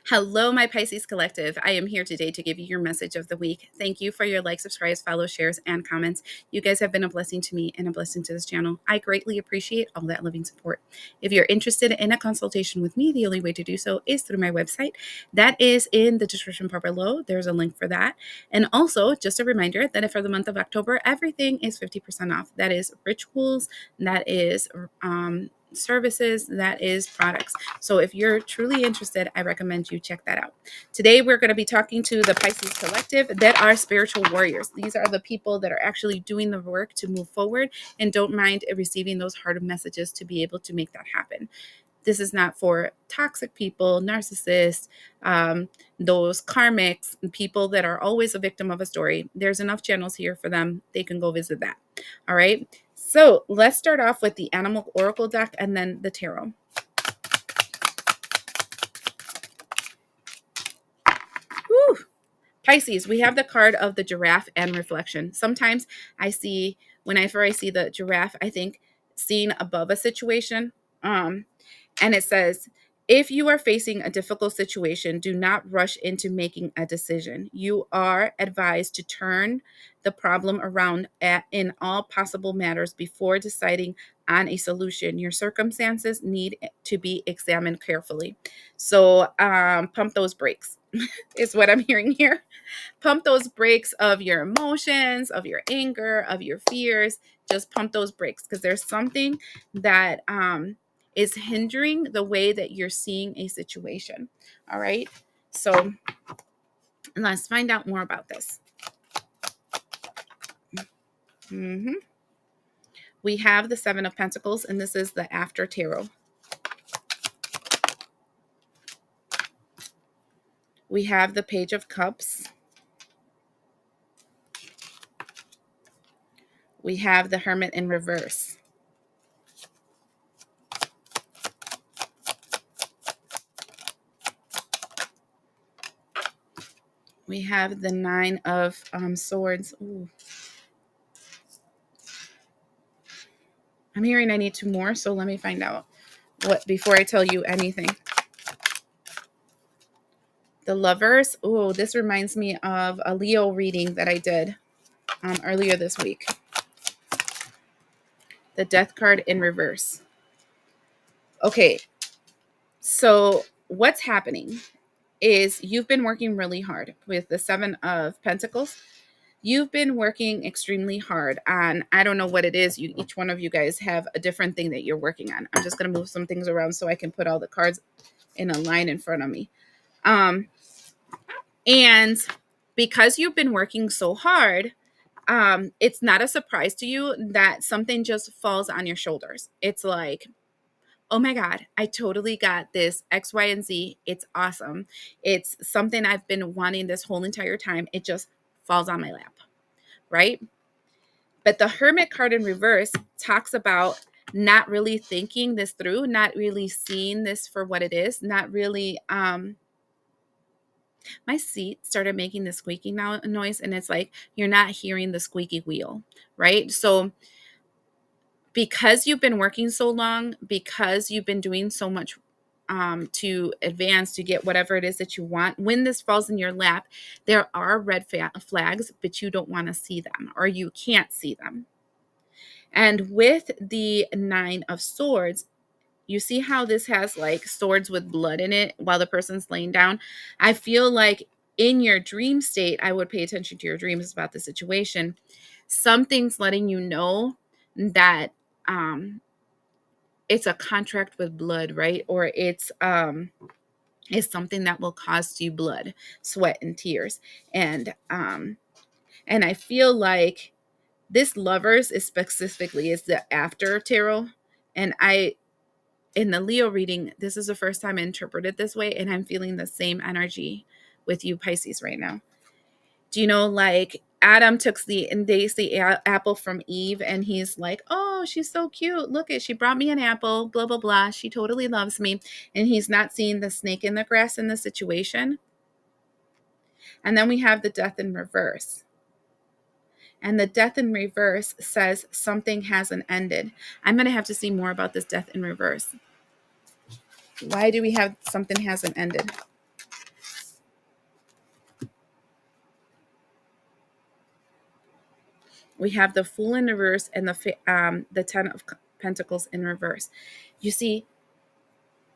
Hello, my Pisces collective. I am here today to give you your message of the week. Thank you for your likes, subscribes, follows, shares, and comments. You guys have been a blessing to me and a blessing to this channel. I greatly appreciate all that loving support. If you're interested in a consultation with me, the only way to do so is through my website. That is in the description bar below. There's a link for that. And also, just a reminder that for the month of October, everything is 50% off. That is rituals, that is services, that is products. So if you're truly interested, I recommend you check that out. Today we're going to be talking to the Pisces collective that are spiritual warriors. These are the people that are actually doing the work to move forward and don't mind receiving those hard messages to be able to make that happen. This is not for toxic people, narcissists, those karmics, people that are always a victim of a story. There's enough channels here for them. They can go visit that. All right. So let's start off with the Animal Oracle deck and then the Tarot. Whew. Pisces, we have the card of the giraffe and reflection. Sometimes whenever I see the giraffe, I think seen above a situation. And it says, if you are facing a difficult situation, do not rush into making a decision. You are advised to turn the problem around in all possible matters before deciding on a solution. Your circumstances need to be examined carefully. So pump those brakes is what I'm hearing here. Pump those brakes of your emotions, of your anger, of your fears. Just pump those brakes because there's something that is hindering the way that you're seeing a situation. All right. So let's find out more about this. We have the Seven of Pentacles, and this is the After Tarot. We have the Page of Cups. We have the Hermit in reverse. We have the Nine of Swords. Ooh. I'm hearing I need two more, so let me find out what before I tell you anything. The Lovers. Oh, this reminds me of a Leo reading that I did earlier this week. The Death card in reverse. Okay, so what's happening is you've been working really hard with the Seven of Pentacles. You've been working extremely hard on, I don't know what it is. Each one of you guys have a different thing that you're working on. I'm just going to move some things around so I can put all the cards in a line in front of me. And because you've been working so hard, it's not a surprise to you that something just falls on your shoulders. It's like, oh my God, I totally got this X, Y, and Z. It's awesome. It's something I've been wanting this whole entire time. It just falls on my lap, right? But the Hermit card in reverse talks about not really thinking this through, not really seeing this for what it is, not really, my seat started making the squeaking noise, and it's like you're not hearing the squeaky wheel, right? So because you've been working so long, because you've been doing so much to advance to get whatever it is that you want, when this falls in your lap, there are red flags, but you don't want to see them or you can't see them. And with the Nine of Swords, you see how this has like swords with blood in it while the person's laying down. I feel like in your dream state, I would pay attention to your dreams about the situation. Something's letting you know that it's a contract with blood, right? Or it's something that will cost you blood, sweat, and tears. And I feel like this Lovers is specifically is the After Tarot. And in the Leo reading, this is the first time I interpreted this way, and I'm feeling the same energy with you Pisces right now. Do you know, like Adam takes the apple from Eve, and he's like, oh, she's so cute. Look she brought me an apple, blah, blah, blah. She totally loves me. And he's not seeing the snake in the grass in the situation. And then we have the Death in reverse. And the Death in reverse says something hasn't ended. I'm going to have to see more about this Death in reverse. Why do we have something hasn't ended? We have the Fool in reverse and the Ten of Pentacles in reverse. You see,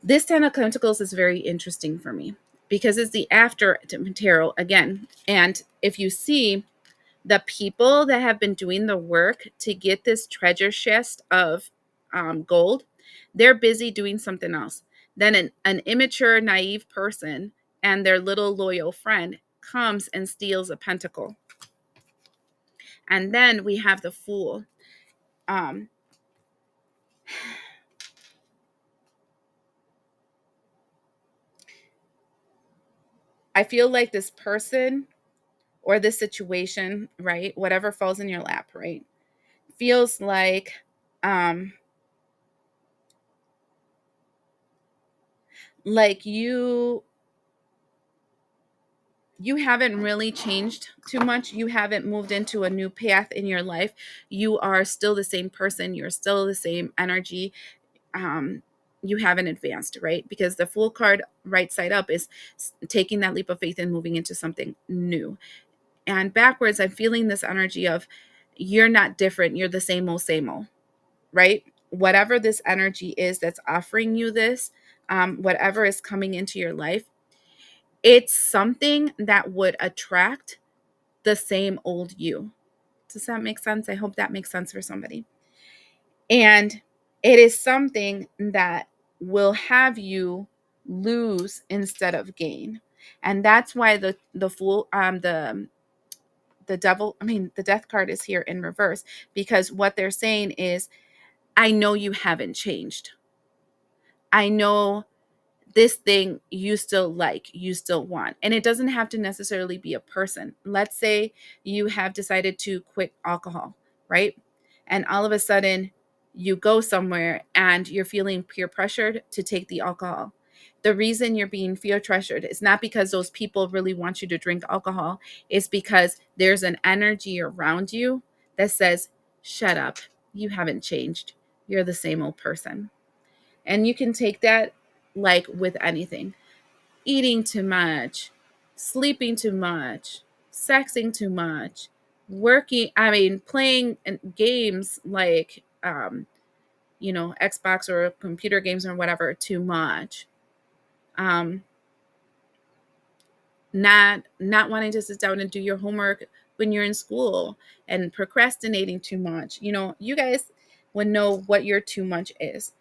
this Ten of Pentacles is very interesting for me because it's the after tarot again. And if you see, the people that have been doing the work to get this treasure chest of gold, they're busy doing something else. Then an immature, naive person and their little loyal friend comes and steals a pentacle. And then we have the Fool. Um, I feel like this person or this situation, right, whatever falls in your lap, right, feels um like you haven't really changed too much. You haven't moved into a new path in your life. You are still the same person. You're still the same energy. um you haven't advanced, right? Because the Fool card right side up is taking that leap of faith and moving into something new. And backwards, I'm feeling this energy of you're not different. You're the same old, right? Whatever this energy is that's offering you this, whatever is coming into your life, it's something that would attract the same old you. Does that make sense? I hope that makes sense for somebody. And it is something that will have you lose instead of gain. And that's why the Fool, the devil, I mean, the Death card is here in reverse, because what they're saying is, I know you haven't changed. I know this thing you still like, you still want. And it doesn't have to necessarily be a person. Let's say you have decided to quit alcohol, right? And all of a sudden you go somewhere and you're feeling peer pressured to take the alcohol. The reason you're being peer pressured is not because those people really want you to drink alcohol. It's because there's an energy around you that says, shut up. You haven't changed. You're the same old person. And you can take that like with anything: eating too much, sleeping too much, sexing too much, playing games like, Xbox or computer games or whatever too much. Um, not wanting to sit down and do your homework when you're in school, and procrastinating too much. You guys would know what your too much is.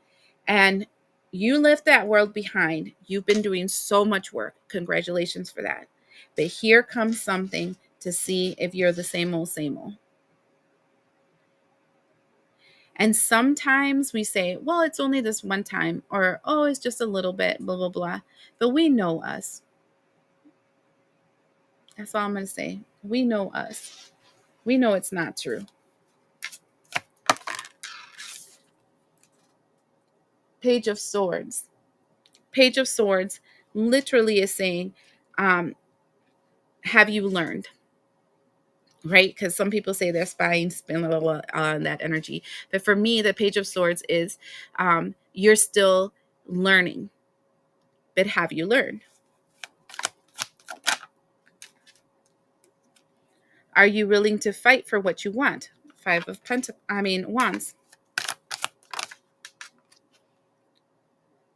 And you left that world behind. You've been doing so much work. Congratulations for that. But here comes something to see if you're the same old, same old. And sometimes we say, well, it's only this one time, or, oh, it's just a little bit, blah, blah, blah. But we know us. That's all I'm going to say. We know us. We know it's not true. Page of Swords. Page of Swords literally is saying, have you learned? Right? Because some people say they're spying, spin, blah, blah, blah, on that energy. But for me, the Page of Swords is, you're still learning. But have you learned? Are you willing to fight for what you want? Five of Wands.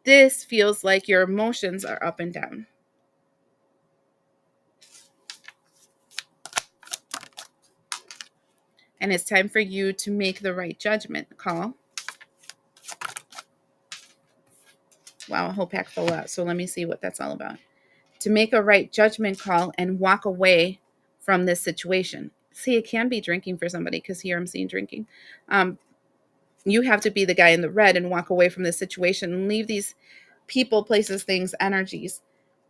This feels like your emotions are up and down. And it's time for you to make the right judgment call. Wow, a whole pack full out. So let me see what that's all about. To make a right judgment call and walk away from this situation. See, it can be drinking for somebody, because here I'm seeing drinking. You have to be the guy in the red and walk away from this situation and leave these people, places, things, energies,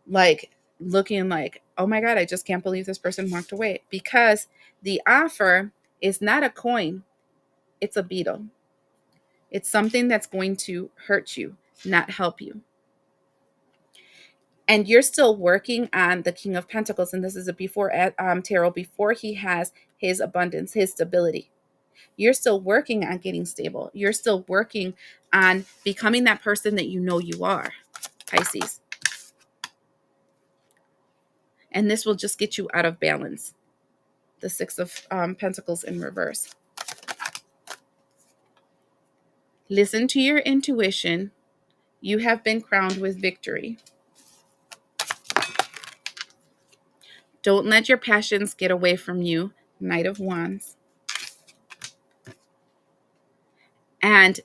like looking like, oh my God, I just can't believe this person walked away. Because the offer is not a coin, it's a beetle. It's something that's going to hurt you, not help you. And you're still working on the King of Pentacles. And this is a before tarot, before he has his abundance, his stability. You're still working on getting stable. You're still working on becoming that person that you know you are, Pisces. And this will just get you out of balance. the Six of Pentacles in reverse. Listen to your intuition. You have been crowned with victory. Don't let your passions get away from you. Knight of Wands. And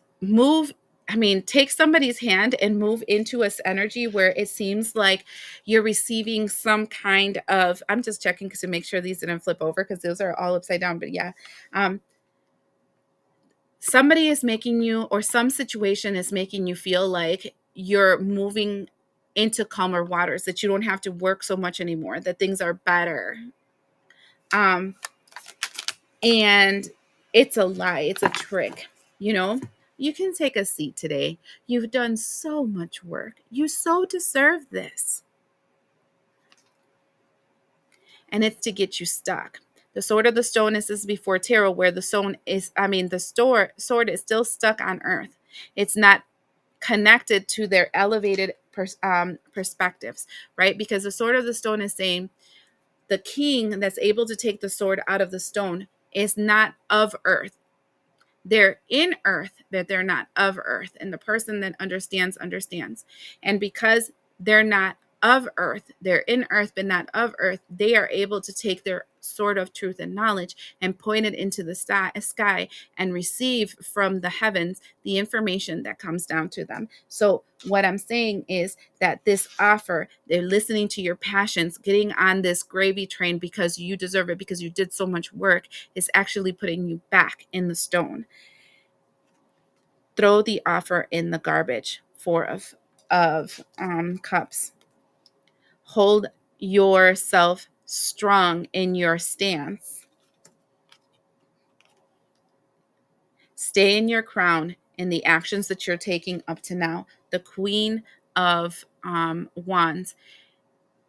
take somebody's hand and move into this energy where it seems like you're receiving some kind of, I'm just checking to make sure these didn't flip over because those are all upside down, but yeah. Somebody is making you, or some situation is making you feel like you're moving into calmer waters, that you don't have to work so much anymore, that things are better. And it's a lie. It's a trick. You can take a seat today. You've done so much work. You so deserve this. And it's to get you stuck. The Sword of the Stone is before tarot, where the sword is still stuck on earth. It's not connected to their elevated perspectives, right? Because the Sword of the Stone is saying the king that's able to take the sword out of the stone is not of earth. They're in earth, but they're not of earth. And the person that understands. And because they're not of earth, they're in earth, but not of earth, they are able to take their sword of truth and knowledge and point it into the sky and receive from the heavens the information that comes down to them. So what I'm saying is that this offer, they're listening to your passions, getting on this gravy train because you deserve it, because you did so much work, is actually putting you back in the stone. Throw the offer in the garbage. Four of Cups. Hold yourself strong in your stance. Stay in your crown in the actions that you're taking up to now. The Queen of Wands.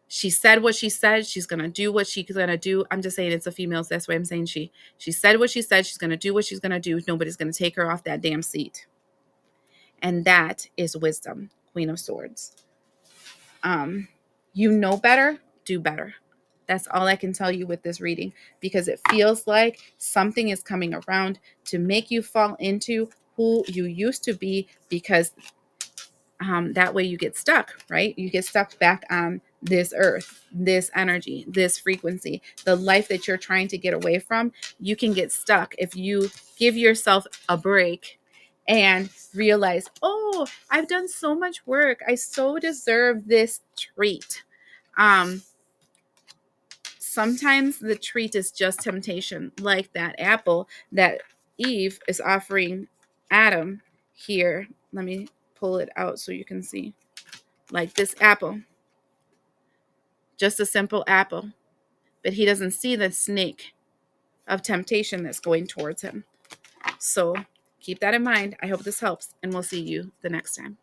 She said what she said. She's going to do what she's going to do. I'm just saying it's a female, so that's why I'm saying she. She said what she said. She's going to do what she's going to do. Nobody's going to take her off that damn seat. And that is wisdom, Queen of Swords. You know better, do better. That's all I can tell you with this reading, because it feels like something is coming around to make you fall into who you used to be, because that way you get stuck, right? You get stuck back on this earth, this energy, this frequency, the life that you're trying to get away from. You can get stuck if you give yourself a break and realize, oh, I've done so much work. I so deserve this treat. Sometimes the treat is just temptation, like that apple that Eve is offering Adam here. Let me pull it out so you can see. Like this apple, just a simple apple, but he doesn't see the snake of temptation that's going towards him. So keep that in mind. I hope this helps, and we'll see you the next time.